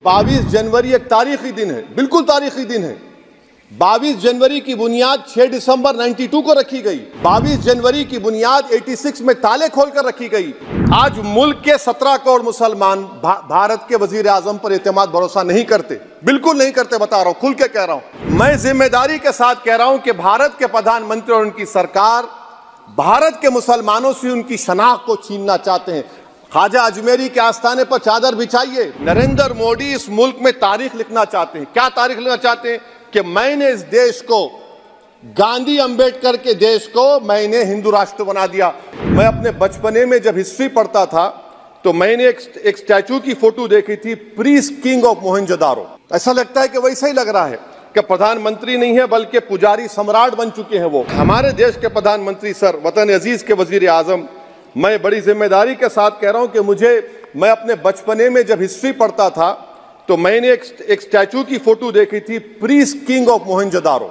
22 जनवरी एक तारीखी दिन है, बिल्कुल तारीखी दिन है। 22 जनवरी की बुनियाद 6 दिसंबर 92 को रखी गई। 22 जनवरी की बुनियाद 86 में ताले खोलकर रखी गई। आज मुल्क के 17 करोड़ मुसलमान भारत के वजीर आजम पर एतमाद भरोसा नहीं करते, बिल्कुल नहीं करते, बता रहा हूं, खुल के कह रहा हूं। मैं जिम्मेदारी के साथ कह रहा हूं कि भारत के प्रधानमंत्री और उनकी सरकार भारत के मुसलमानों से उनकी शनाख्त को छीनना चाहते हैं। ख्वाजा अजमेरी के आस्थाने पर चादर बिछाइए। नरेंद्र मोदी इस मुल्क में तारीख लिखना चाहते हैं। क्या तारीख लिखना चाहते हैं? कि मैंने इस देश को, गांधी अंबेडकर के देश को मैंने हिंदू राष्ट्र बना दिया। मैं अपने बचपने में जब हिस्ट्री पढ़ता था तो मैंने एक स्टैचू की फोटो देखी थी, प्रीस्ट किंग ऑफ मोहनजोदारो। ऐसा लगता है कि वैसा ही लग रहा है कि प्रधानमंत्री नहीं है बल्कि पुजारी सम्राट बन चुके हैं वो। हमारे देश के प्रधानमंत्री सर, वतन अजीज के वजीर आजम, मैं बड़ी जिम्मेदारी के साथ कह रहा हूं कि मैं अपने बचपने में जब हिस्ट्री पढ़ता था तो मैंने एक स्टैचू की फोटो देखी थी, प्रीस्ट किंग ऑफ मोहनजोदारो।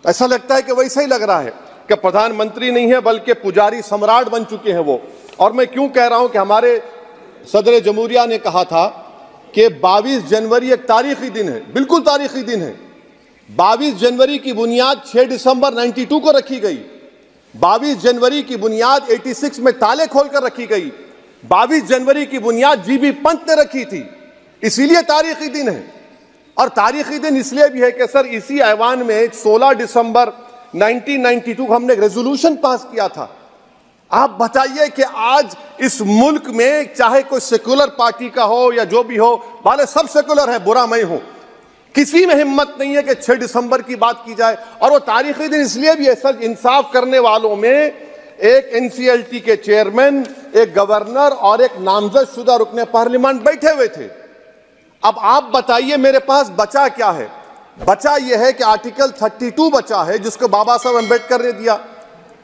ऐसा लगता है कि वैसा ही लग रहा है कि प्रधानमंत्री नहीं है बल्कि पुजारी सम्राट बन चुके हैं वो। और मैं क्यों कह रहा हूं कि हमारे सदर जमहूरिया ने कहा था कि 22 जनवरी एक तारीखी दिन है, बिल्कुल तारीखी दिन है। 22 जनवरी की बुनियाद 6 दिसंबर 92 को रखी गई। 22 जनवरी की बुनियाद 86 में ताले खोलकर रखी गई। 22 जनवरी की बुनियाद जीबी पंत ने रखी थी, इसीलिए तारीखी दिन है। और तारीखी दिन इसलिए भी है कि सर इसी ऐवान में 16 दिसंबर 1992 को हमने एक रेजोल्यूशन पास किया था। आप बताइए कि आज इस मुल्क में चाहे कोई सेकुलर पार्टी का हो या जो भी हो, वाले सब सेकुलर है, बुरा मैं हूं, किसी में हिम्मत नहीं है कि 6 दिसंबर की बात की जाए। और वो तारीखी दिन इसलिए भी है सर, इंसाफ करने वालों में एक एनसीएलटी के चेयरमैन, एक गवर्नर और एक नामजद शुदा रुकने पार्लियामेंट बैठे हुए थे। अब आप बताइए मेरे पास बचा क्या है? बचा यह है कि आर्टिकल 32 बचा है जिसको बाबा साहब अम्बेडकर ने दिया।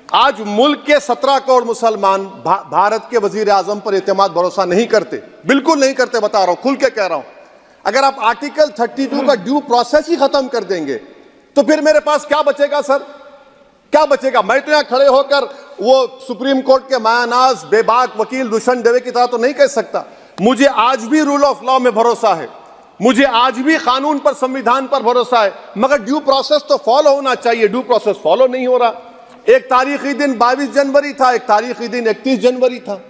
आज मुल्क के 17 करोड़ मुसलमान भारत के वजीर आजम पर एतमाद भरोसा नहीं करते, बिल्कुल नहीं करते, बता रहा हूं, खुल के कह रहा हूं। अगर आप आर्टिकल 32 का ड्यू प्रोसेस ही खत्म कर देंगे तो फिर मेरे पास क्या बचेगा सर? क्या बचेगा? मैं तो यहां खड़े होकर वो सुप्रीम कोर्ट के मायानाज बेबाक वकील दुष्यंत दवे की तरह तो नहीं कह सकता। मुझे आज भी रूल ऑफ लॉ में भरोसा है, मुझे आज भी कानून पर, संविधान पर भरोसा है, मगर ड्यू प्रोसेस तो फॉलो होना चाहिए। ड्यू प्रोसेस फॉलो नहीं हो रहा। एक तारीखी दिन 22 जनवरी था, एक तारीखी दिन 31 जनवरी था।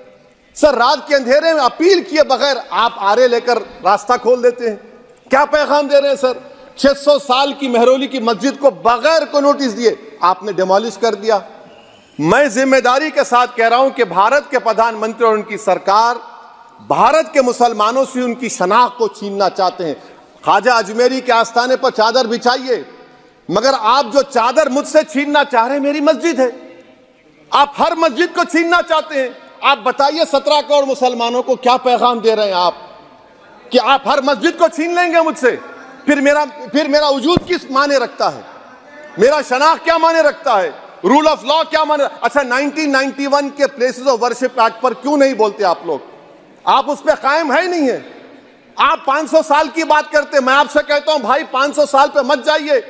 सर रात के अंधेरे में अपील किए बगैर आप आरे लेकर रास्ता खोल देते हैं। क्या पैगाम दे रहे हैं सर? 600 साल की मेहरौली की मस्जिद को बगैर को नोटिस दिए आपने डिमोलिश कर दिया। मैं जिम्मेदारी के साथ कह रहा हूं कि भारत के प्रधानमंत्री और उनकी सरकार भारत के मुसलमानों से उनकी शनाख्त को छीनना चाहते हैं। ख्वाजा अजमेरी के आस्थाने पर चादर बिछाइए, मगर आप जो चादर मुझसे छीनना चाह रहे हैं मेरी मस्जिद है। आप हर मस्जिद को छीनना चाहते हैं। आप बताइए 17 करोड़ मुसलमानों को क्या पैगाम दे रहे हैं आप कि आप हर मस्जिद को छीन लेंगे मुझसे? फिर मेरा वजूद किस माने रखता है? मेरा शनाख्त क्या माने रखता है? रूल ऑफ लॉ क्या माने? अच्छा, 1991 के प्लेसेस ऑफ वर्शिप एक्ट पर क्यों नहीं बोलते आप लोग? आप उस पर कायम है नहीं है। आप 500 साल की बात करते। मैं आपसे कहता हूं भाई 500 साल पे मत जाइए,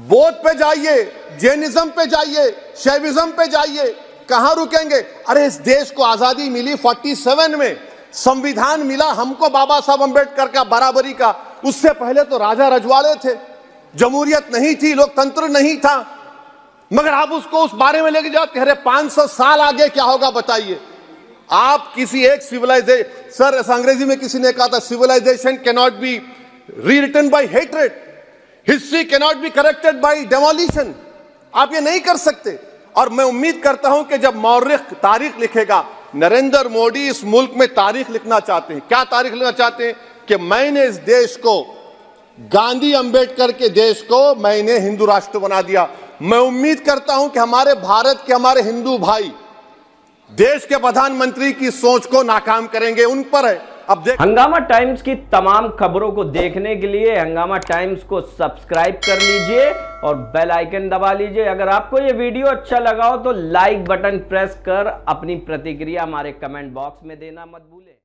बौद्ध पे जाइए, जैनिज्म पे जाइए, शैविज्म पे जाइए, कहां रुकेंगे? अरे इस देश को आजादी मिली 47 में, संविधान मिला हमको बाबा साहब अम्बेडकर का, बराबरी का। उससे पहले तो राजा रजवाड़े थे, जमहूरियत नहीं थी, लोकतंत्र नहीं था, मगर आप उसको उस बारे में लेके जाते। अरे 500 साल आगे क्या होगा बताइए? आप किसी एक सिविलाइजेशन, सर अंग्रेजी में किसी ने कहा था, civilisation can not be rewritten by hatred, history can not be corrected by demolition. आप ये नहीं कर सकते। और मैं उम्मीद करता हूं कि जब मौर्रिख तारीख लिखेगा, नरेंद्र मोदी इस मुल्क में तारीख लिखना चाहते हैं। क्या तारीख लिखना चाहते हैं? कि मैंने इस देश को, गांधी अंबेडकर के देश को मैंने हिंदू राष्ट्र बना दिया। मैं उम्मीद करता हूं कि हमारे भारत के, हमारे हिंदू भाई देश के प्रधानमंत्री की सोच को नाकाम करेंगे। उन पर है। अब हंगामा टाइम्स की तमाम खबरों को देखने के लिए हंगामा टाइम्स को सब्सक्राइब कर लीजिए और बेल आइकन दबा लीजिए। अगर आपको ये वीडियो अच्छा लगा हो तो लाइक बटन प्रेस कर अपनी प्रतिक्रिया हमारे कमेंट बॉक्स में देना मत भूलें।